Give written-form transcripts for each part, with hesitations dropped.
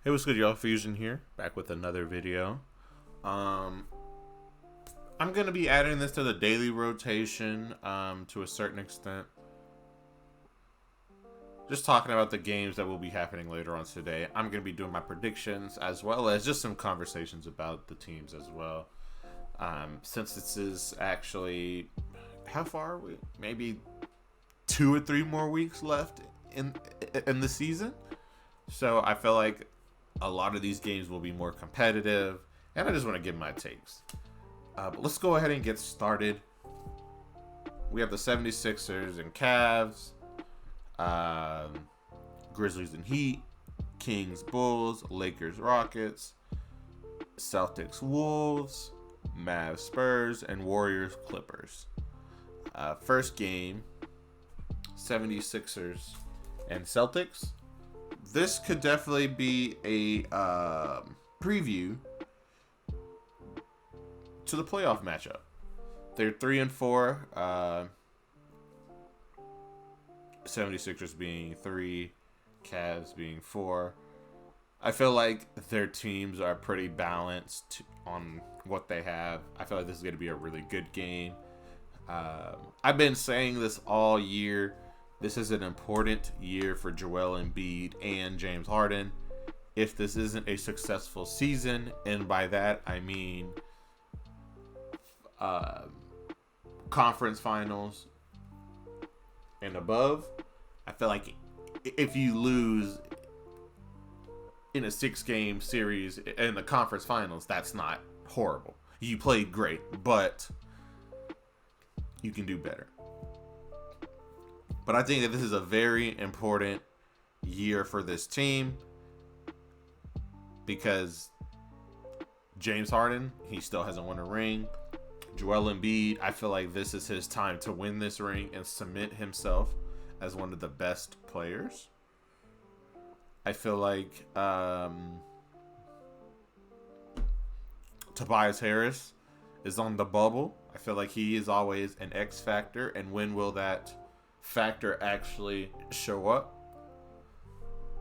Hey, what's good, y'all? Fuzion here, back with another video. I'm gonna be adding this to the daily rotation, to a certain extent. Just talking about the games that will be happening later on today. I'm gonna be doing my predictions as well as just some conversations about the teams as well. Since this is actually, how far are we? Maybe 2 or 3 more weeks left in the season. So I feel like a lot of these games will be more competitive, and I just want to give my takes. But let's go ahead and get started. We have the 76ers and Cavs, Grizzlies and Heat, Kings, Bulls, Lakers, Rockets, Celtics, Wolves, Mavs, Spurs, and Warriors, Clippers. First game, 76ers and Celtics. This could definitely be a preview to the playoff matchup. They're 3-4. 76ers being 3, Cavs being 4. I feel like their teams are pretty balanced on what they have. I feel like this is going to be a really good game. I've been saying this all year. This is an important year for Joel Embiid and James Harden. If this isn't a successful season, and by that I mean conference finals and above, I feel like if you lose in a 6-game series in the conference finals, that's not horrible. You played great, but you can do better. But I think that this is a very important year for this team because James Harden, he still hasn't won a ring. Joel Embiid, I feel like this is his time to win this ring and cement himself as one of the best players. I feel like Tobias Harris is on the bubble. I feel like he is always an X factor, and when will that factor actually show up?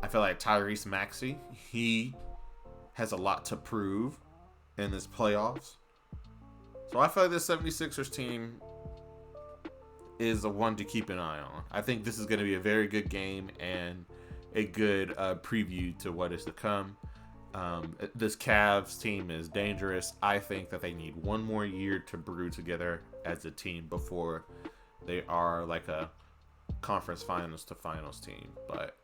I feel like Tyrese Maxey, he has a lot to prove in this playoffs. So I feel like this 76ers team is the one to keep an eye on. I think this is going to be a very good game and a good preview to what is to come. This Cavs team is dangerous. I think that they need one more year to brew together as a team before they are like a conference finals to finals team. But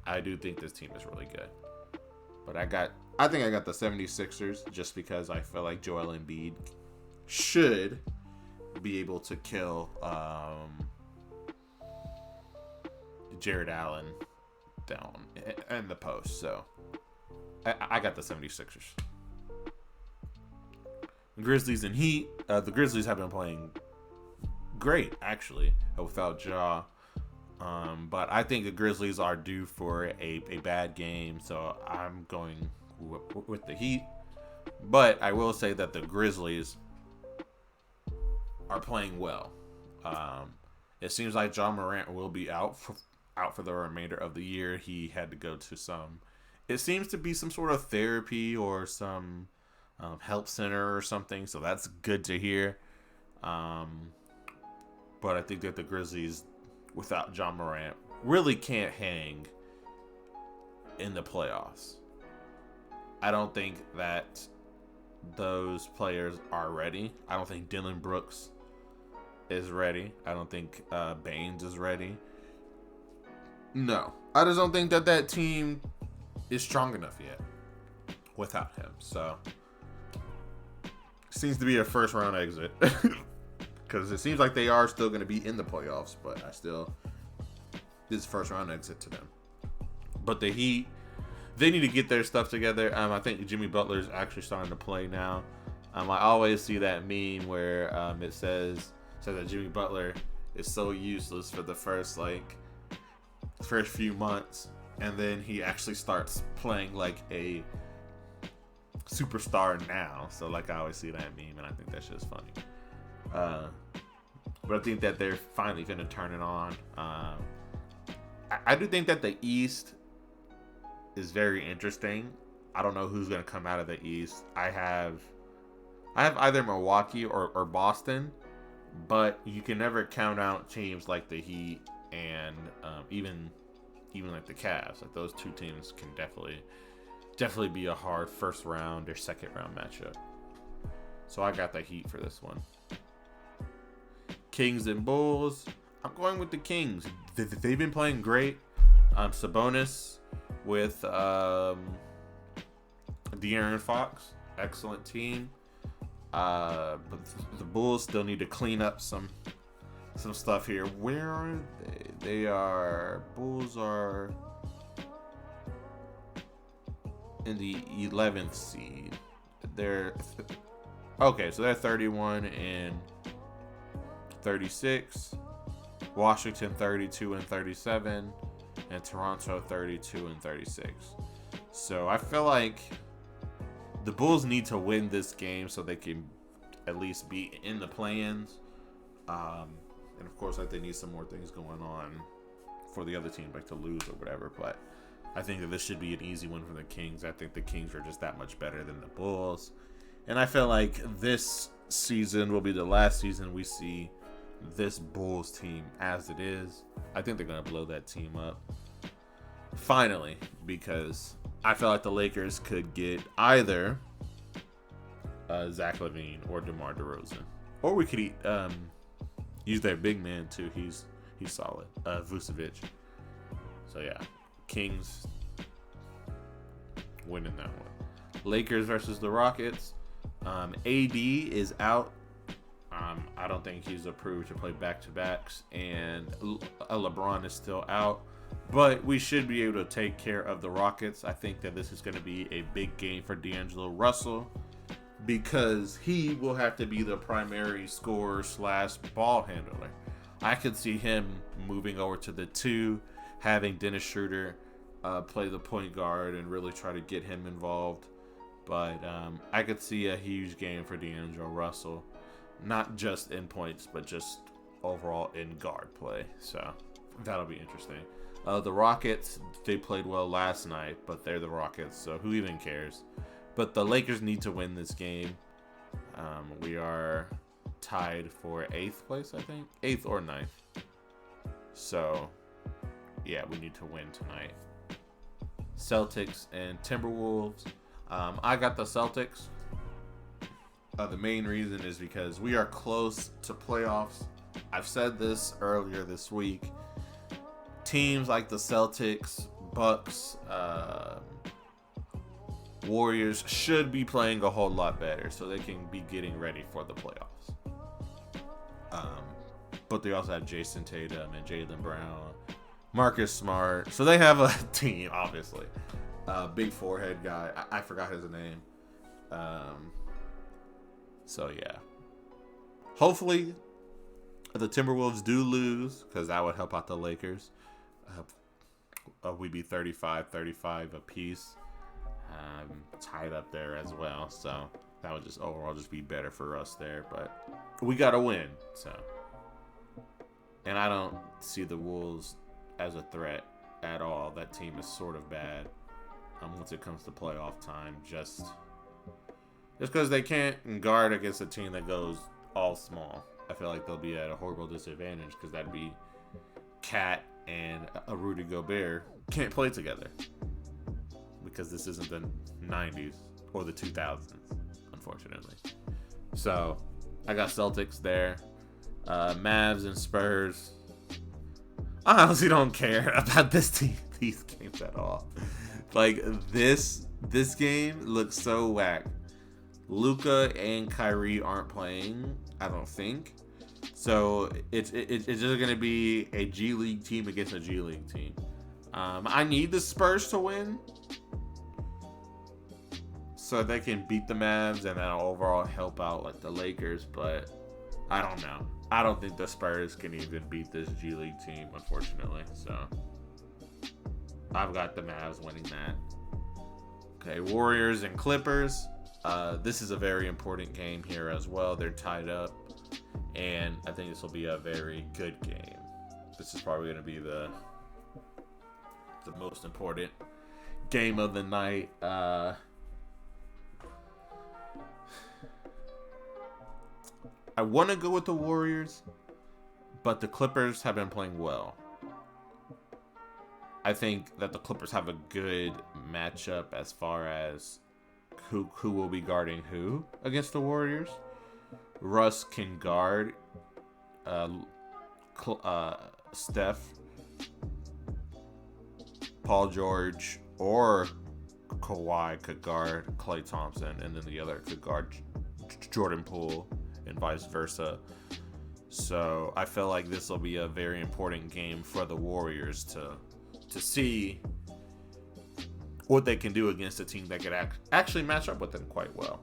I do think this team is really good. But I think I got the 76ers just because I feel like Joel Embiid should be able to kill Jared Allen down in the post. So I got the 76ers. Grizzlies and Heat. The Grizzlies have been playing great, actually, without Ja. But I think the Grizzlies are due for a bad game, so I'm going with the Heat. But I will say that the Grizzlies are playing well. It seems like Ja Morant will be out for the remainder of the year. He had to go to it seems to be some sort of therapy or some help center or something, so that's good to hear. But I think that the Grizzlies, without Ja Morant, really can't hang in the playoffs. I don't think that those players are ready. I don't think Dylan Brooks is ready. I don't think Baines is ready. No. I just don't think that team is strong enough yet without him. So, seems to be a first round exit. Because it seems like they are still going to be in the playoffs, but this is first round exit to them. But the Heat, they need to get their stuff together. I think Jimmy Butler is actually starting to play now. I always see that meme where it says that Jimmy Butler is so useless for the first few months, and then he actually starts playing like a superstar now. So I always see that meme, and I think that's just funny. But I think that they're finally going to turn it on. I do think that the East is very interesting. I don't know who's going to come out of the East. I have either Milwaukee or Boston, but you can never count out teams like the Heat and even like the Cavs. Like those two teams can definitely be a hard first round or second round matchup. So I got the Heat for this one. Kings and Bulls. I'm going with the Kings. They've been playing great. Sabonis with De'Aaron Fox. Excellent team. But the Bulls still need to clean up some stuff here. Where are they? Bulls are in the 11th seed. They're 31 and 36. Washington 32 and 37, and Toronto 32 and 36. So I feel like the Bulls need to win this game so they can at least be in the play-ins. And of course, they need some more things going on for the other team, like to lose or whatever. But I think that this should be an easy one for the Kings. I think the Kings are just that much better than the Bulls. And I feel like this season will be the last season we see this Bulls team as it is. I think they're going to blow that team up. Finally, because I feel like the Lakers could get either Zach LaVine or DeMar DeRozan. Or we could use their big man too. He's solid. Vucevic. So yeah, Kings winning that one. Lakers versus the Rockets. AD is out. I don't think he's approved to play back-to-backs, and LeBron is still out. But we should be able to take care of the Rockets. I think that this is going to be a big game for D'Angelo Russell because he will have to be the primary scorer / ball handler. I could see him moving over to the 2, having Dennis Schroeder play the point guard and really try to get him involved. But I could see a huge game for D'Angelo Russell. Not just in points, but just overall in guard play. So that'll be interesting. The Rockets, they played well last night, but they're the Rockets, so who even cares? But the Lakers need to win this game. We are tied for 8th place, I think. 8th or 9th. So, yeah, we need to win tonight. Celtics and Timberwolves. I got the Celtics. The main reason is because we are close to playoffs. I've said this earlier this week. Teams like the Celtics, Bucks, Warriors should be playing a whole lot better so they can be getting ready for the playoffs. But they also have Jason Tatum and Jaylen Brown, Marcus Smart. So they have a team, obviously. Big forehead guy. I forgot his name. So, yeah. Hopefully, the Timberwolves do lose, because that would help out the Lakers. We'd be 35-35 apiece. Tied up there as well. So, that would just overall just be better for us there. But we got to win. So, and I don't see the Wolves as a threat at all. That team is sort of bad once it comes to playoff time. Just because they can't guard against a team that goes all small. I feel like they'll be at a horrible disadvantage because that'd be Cat and a Rudy Gobert can't play together because this isn't the 90s or the 2000s, unfortunately. So I got Celtics there. Mavs and Spurs. I honestly don't care about these games at all. Like this game looks so whack. Luka and Kyrie aren't playing, I don't think. So it's just gonna be a G League team against a G League team. I need the Spurs to win so they can beat the Mavs and that'll overall help out like the Lakers. But I don't know. I don't think the Spurs can even beat this G League team, unfortunately. So I've got the Mavs winning that. Okay, Warriors and Clippers. This is a very important game here as well. They're tied up, and I think this will be a very good game. This is probably going to be the most important game of the night. I want to go with the Warriors, but the Clippers have been playing well. I think that the Clippers have a good matchup as far as who will be guarding who against the Warriors. Russ can guard Steph, Paul George, or Kawhi could guard Klay Thompson, and then the other could guard Jordan Poole, and vice versa. So I feel like this will be a very important game for the Warriors to see what they can do against a team that could actually match up with them quite well.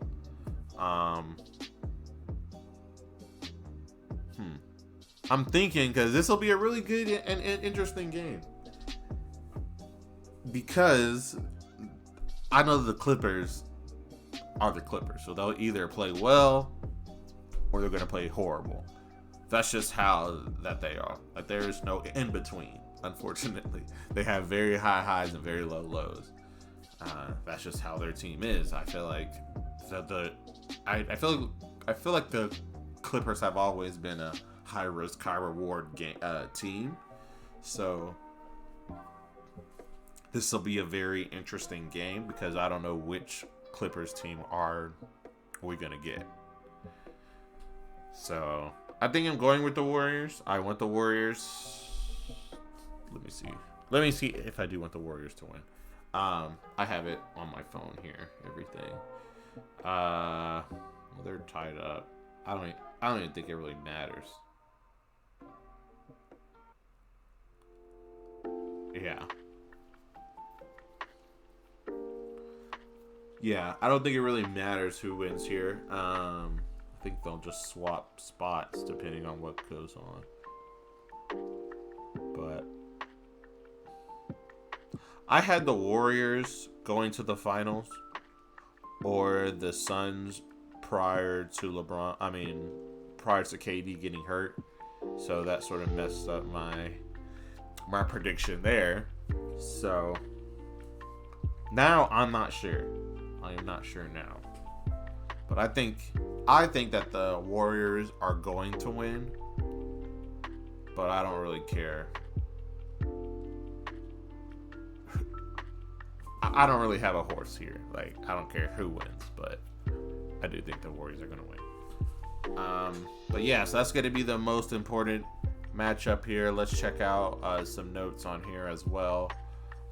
I'm thinking, because this will be a really good and interesting game, because I know the Clippers are the Clippers, so they'll either play well or they're going to play horrible. That's just how that they are. Like, there is no in between. Unfortunately, they have very high highs and very low lows. That's just how their team is. I feel like I feel like the Clippers have always been a high risk, high reward team. So this will be a very interesting game, because I don't know which Clippers team are we gonna get. So I think I'm going with the Warriors. I want the Warriors. Let me see if I do want the Warriors to win. I have it on my phone here. Everything. Well, they're tied up. I don't even think it really matters. Yeah. Yeah, I don't think it really matters who wins here. I think they'll just swap spots depending on what goes on. But I had the Warriors going to the finals, or the Suns prior to KD getting hurt. So that sort of messed up my prediction there. So now I'm not sure. I am not sure now. But I think that the Warriors are going to win. But I don't really care. I don't really have a horse here. Like, I don't care who wins, but I do think the Warriors are going to win. But yeah, so that's going to be the most important matchup here. Let's check out some notes on here as well.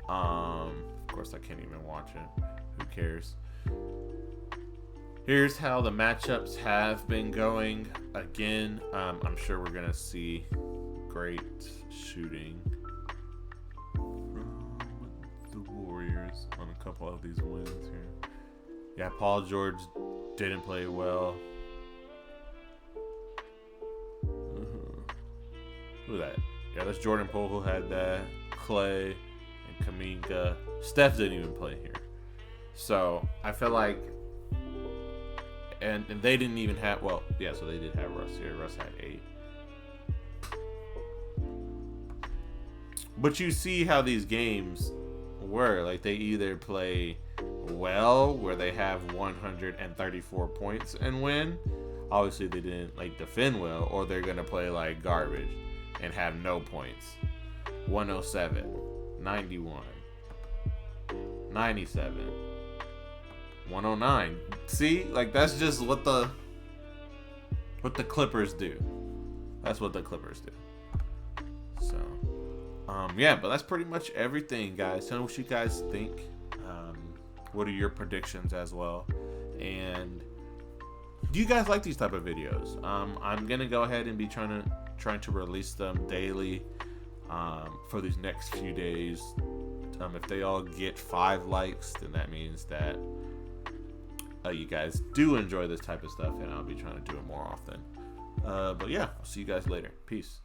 Of course, I can't even watch it. Who cares? Here's how the matchups have been going. Again, I'm sure we're going to see great shooting from the Warriors on a couple of these wins here. Yeah, Paul George didn't play well. Who's that? Yeah, that's Jordan Poole who had that. Klay and Kuminga. Steph didn't even play here. So I feel like, and they didn't even have, well, yeah, so they did have Russ here. Russ had 8. But you see how these games were. Like, they either play well, where they have 134 points and win. Obviously, they didn't, like, defend well, or they're going to play like garbage and have no points. 107, 91, 97, 109. See, like, that's just what the Clippers do. That's what the Clippers do. So, yeah, but that's pretty much everything, guys. Tell me what you guys think. What are your predictions as well? And do you guys like these type of videos? I'm gonna go ahead and be trying to release them daily for these next few days. If they all get 5 likes, then that means that you guys do enjoy this type of stuff, and I'll be trying to do it more often. But yeah, I'll see you guys later. Peace.